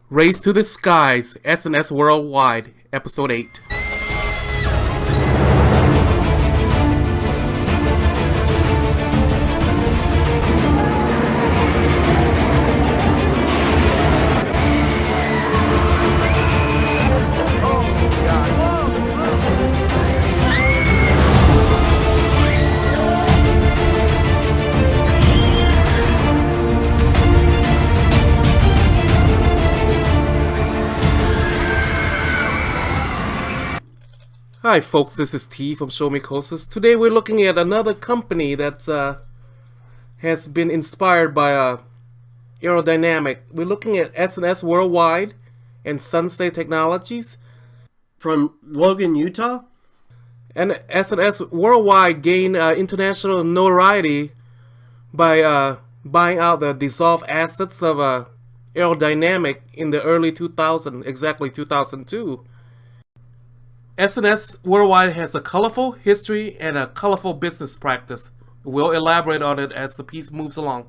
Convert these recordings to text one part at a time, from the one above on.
Race to the Skies, S&S Worldwide, Episode 8. Hi folks, this is T from Show Me Coasters. Today we're looking at another company that has been inspired by aerodynamic. We're looking at S&S Worldwide and Sansei Technologies. From Logan, Utah? And S&S Worldwide gained international notoriety by buying out the dissolved assets of aerodynamic in the early 2000s, exactly 2002. S&S Worldwide has a colorful history and a colorful business practice. We'll elaborate on it as the piece moves along.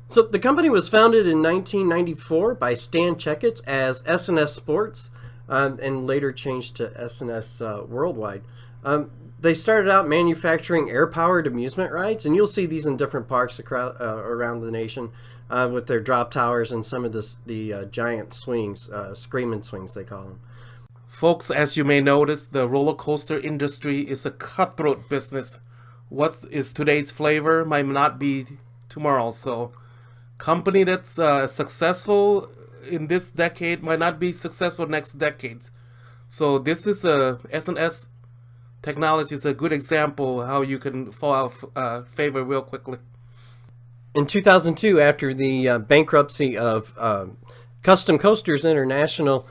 So the company was founded in 1994 by Stan Checketts as S&S Sports and later changed to S&S Worldwide. They started out manufacturing air-powered amusement rides, and you'll see these in different parks around the nation with their drop towers and some of the giant swings, screaming swings they call them. Folks, as you may notice, the roller coaster industry is a cutthroat business. What is today's flavor might not be tomorrow. So, company that's successful in this decade might not be successful next decades. So, this is S&S Technology is a good example how you can fall out of favor real quickly. In 2002, after the bankruptcy of Custom Coasters International,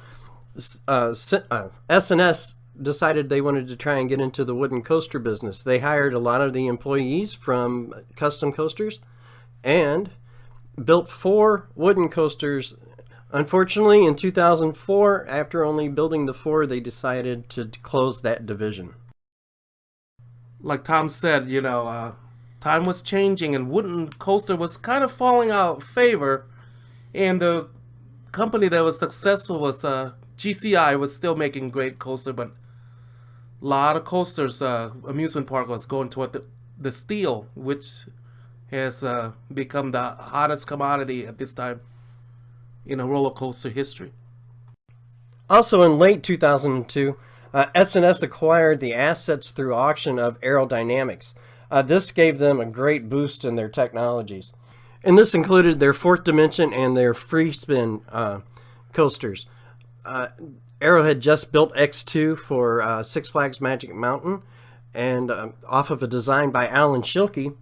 S&S decided they wanted to try and get into the wooden coaster business. They hired a lot of the employees from Custom Coasters and built 4 wooden coasters. Unfortunately, in 2004, after only building the 4, they decided to close that division. Like Tom said, time was changing and wooden coaster was kind of falling out of favor, and the company that was successful was GCI was still making great coaster, but a lot of coasters, amusement park was going toward the steel, which has become the hottest commodity at this time in a roller coaster history. Also in late 2002, S&S acquired the assets through auction of Aerodynamics. This gave them a great boost in their technologies. And this included their fourth dimension and their free spin coasters. Aero had just built X2 for Six Flags Magic Mountain, and off of a design by Alan Schilke.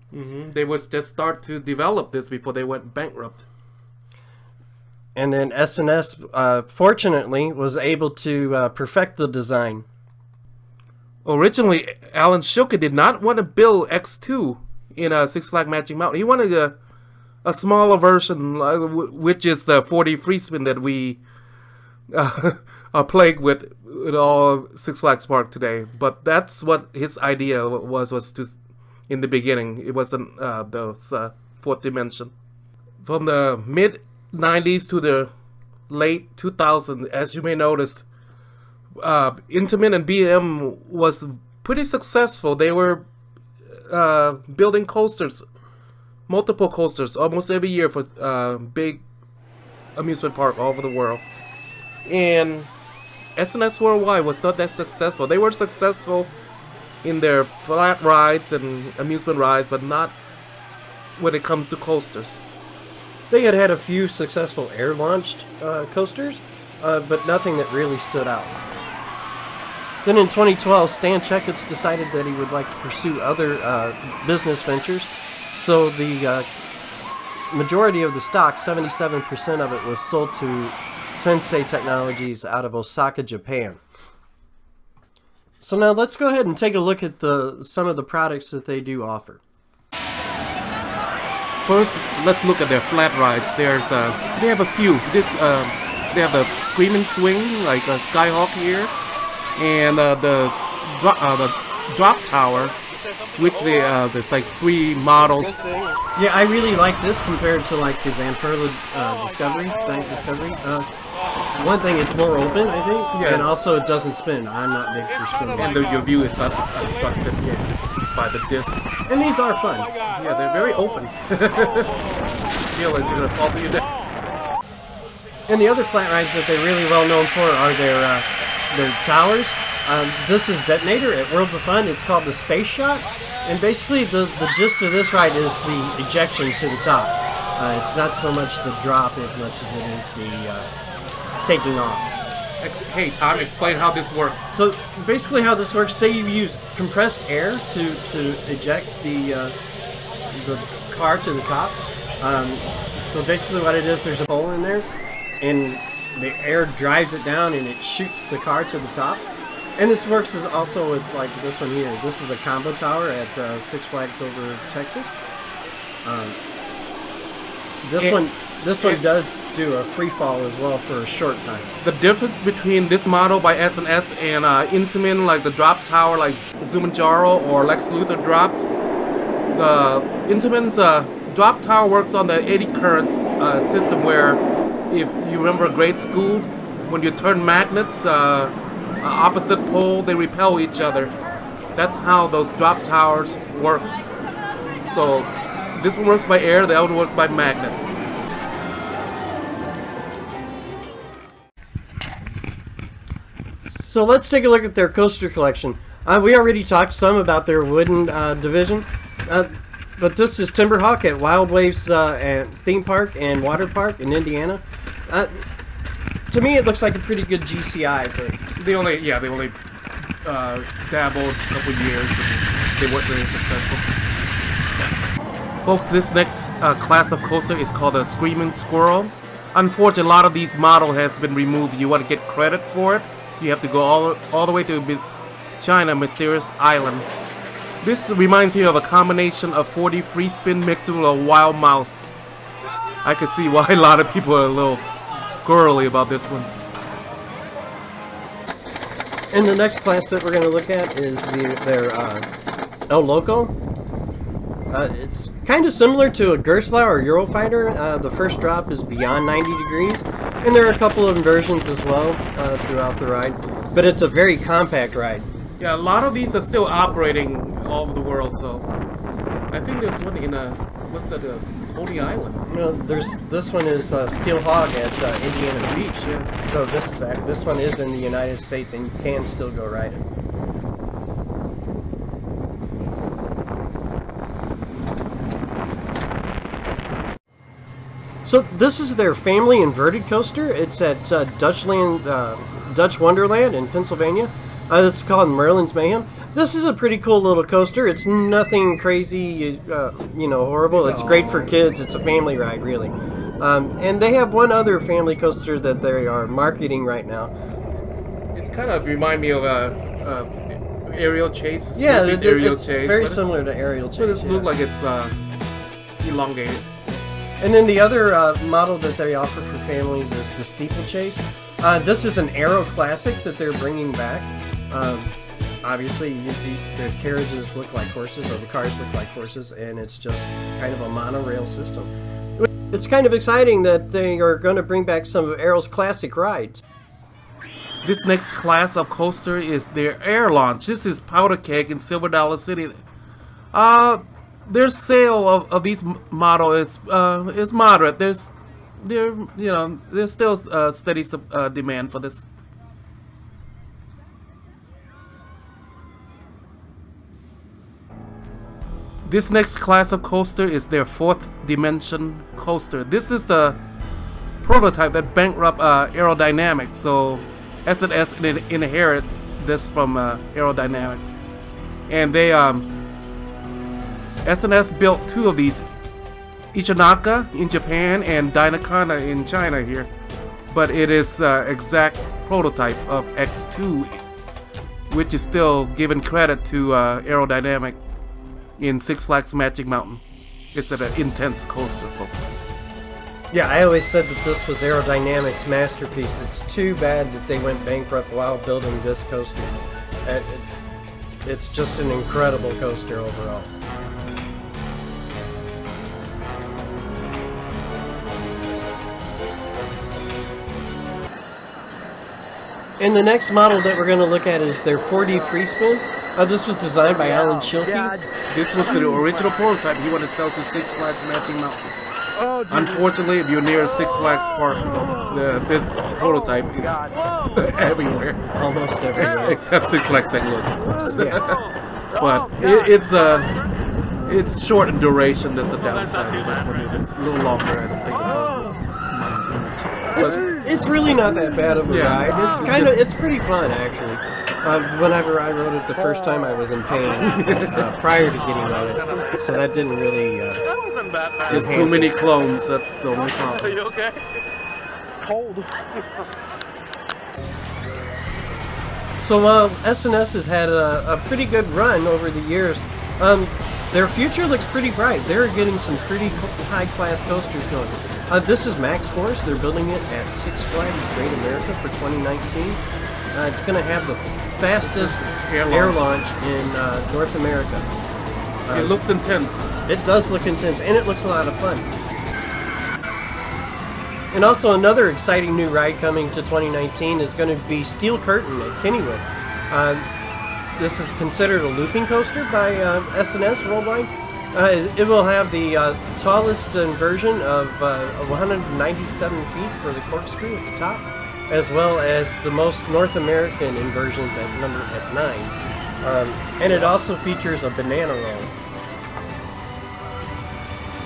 They was just start to develop this before they went bankrupt. And then S&S, fortunately, was able to perfect the design. Originally, Alan Schilke did not want to build X2 in Six Flags Magic Mountain. He wanted a smaller version, which is the 40 free spin that we are plagued with all Six Flags Park today. But that's what his idea was to, in the beginning. It wasn't the fourth dimension. From the mid 90s to the late 2000s, as you may notice, Intamin and BM was pretty successful. They were building coasters, multiple coasters, almost every year for big amusement park all over the world. And S&S Worldwide was not that successful. They were successful in their flat rides and amusement rides, but not when it comes to coasters. They had a few successful air-launched coasters, but nothing that really stood out. Then in 2012, Stan Checketts decided that he would like to pursue other business ventures, so the majority of the stock, 77% of it, was sold to Sansei Technologies out of Osaka, Japan. So now let's go ahead and take a look at some of the products that they do offer. First, let's look at their flat rides. They have a few. They have the Screaming Swing, like Skyhawk here, and the drop tower which there's like 3 models. Yeah, I really like this compared to like the Zamperla Discovery. One thing, it's more open, I think, and also it doesn't spin. I'm not big for spinning. And your view is not obstructed by the disc. And these are fun. Yeah, they're very open. Realize you're gonna fall to your death. And the other flat rides that they're really well known for are their towers. This is Detonator at Worlds of Fun. It's called the Space Shot. And basically the gist of this ride is the ejection to the top. It's not so much the drop as much as it is the taking off. Hey, Tom, explain how this works. So basically how this works, they use compressed air to eject the car to the top. So basically what it is, there's a hole in there, and the air drives it down and it shoots the car to the top. And this works also with like this one here. This is a combo tower at Six Flags over Texas. This one does do a free fall as well for a short time. The difference between this model by S&S and Intamin, like the drop tower, like Zumanjaro or Lex Luthor drops, the Intamin's drop tower works on the eddy current system, where if you remember grade school, when you turn magnets opposite pole, they repel each other. That's how those drop towers work. So this one works by air, the other one works by magnet. So let's take a look at their coaster collection. We already talked some about their wooden division, but this is Timberhawk at Wild Waves Theme Park and Water Park in Indiana. To me, it looks like a pretty good GCI, but They only dabbled a couple years and they weren't very successful. Folks, this next class of coaster is called a Screaming Squirrel. Unfortunately, a lot of these model has been removed. You want to get credit for it, you have to go all the way to China, Mysterious Island. This reminds me of a combination of 4D free spin mixed with a wild mouse. I can see why a lot of people are a little squirrely about this one. And the next class that we're going to look at is their El Loco. It's kind of similar to a Gerstlauer or Eurofighter. The first drop is beyond 90 degrees, and there are a couple of inversions as well throughout the ride. But it's a very compact ride. Yeah, a lot of these are still operating all over the world, so I think there's one in Coney Island. No, this one is Steel Hog at Indiana Beach. Yeah. So this one is in the United States, and you can still go ride it. So this is their family inverted coaster. It's at Dutch Wonderland in Pennsylvania. It's called Merlin's Mayhem. This is a pretty cool little coaster. It's nothing crazy, horrible. It's great for kids. It's a family ride, really. And they have one other family coaster that they are marketing right now. It's kind of remind me of Aerial Chase. Yeah, it's very similar to Aerial Chase. But it looks like it's elongated. And then the other model that they offer for families is the Steeplechase. This is an Aero Classic that they're bringing back. Obviously, the carriages look like horses, or the cars look like horses, and it's just kind of a monorail system. It's kind of exciting that they are going to bring back some of Aero's classic rides. This next class of coaster is their air launch. This is Powder Keg in Silver Dollar City. Their sale of these model is moderate. There's still steady demand for this. This next class of coaster is their fourth dimension coaster. This is the prototype that bankrupt Aerodynamics, so S&S inherit this from Aerodynamics, and they S&S built two of these, Ichinaka in Japan and Dynakana in China here, but it is exact prototype of X2, which is still given credit to Aerodynamic in Six Flags Magic Mountain. It's an intense coaster, folks. Yeah, I always said that this was Aerodynamics' masterpiece. It's too bad that they went bankrupt while building this coaster. it's just an incredible coaster overall. And the next model that we're going to look at is their 4D free spin. This was designed by Alan Schilke. This was the original prototype he wanted to sell to Six Flags Magic Mountain. Unfortunately, if you're near a Six Flags park, this prototype is everywhere. Almost everywhere. Except Six Flags St. Louis, of course. Yeah. But it's short in duration. That's a downside. That's when it's a little longer. I don't think it'll mind too much. It's really not that bad of a ride. It's pretty fun actually. Whenever I rode it the first time, I was in pain prior to getting on it, so that didn't really. Just too many clones. That's the only problem. Are you okay? It's cold. So S&S has had a pretty good run over the years. Their future looks pretty bright. They're getting some pretty high-class coasters going. This is Max Force. They're building it at Six Flags Great America for 2019. It's going to have the fastest air launch in North America. It looks intense. It does look intense, and it looks a lot of fun. And also another exciting new ride coming to 2019 is going to be Steel Curtain at Kennywood. This is considered a looping coaster by S&S Worldwide. It will have the tallest version of 197 feet for the corkscrew at the top, as well as the most North American inversions at 9. And it also features a banana roll.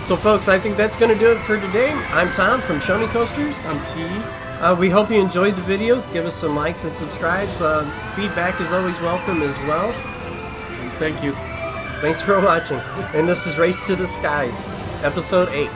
So folks, I think that's going to do it for today. I'm Tom from Show Me Coasters. I'm T. We hope you enjoyed the videos. Give us some likes and subscribes. Feedback is always welcome as well. And thank you. Thanks for watching. And this is Race to the Skies, Episode 8.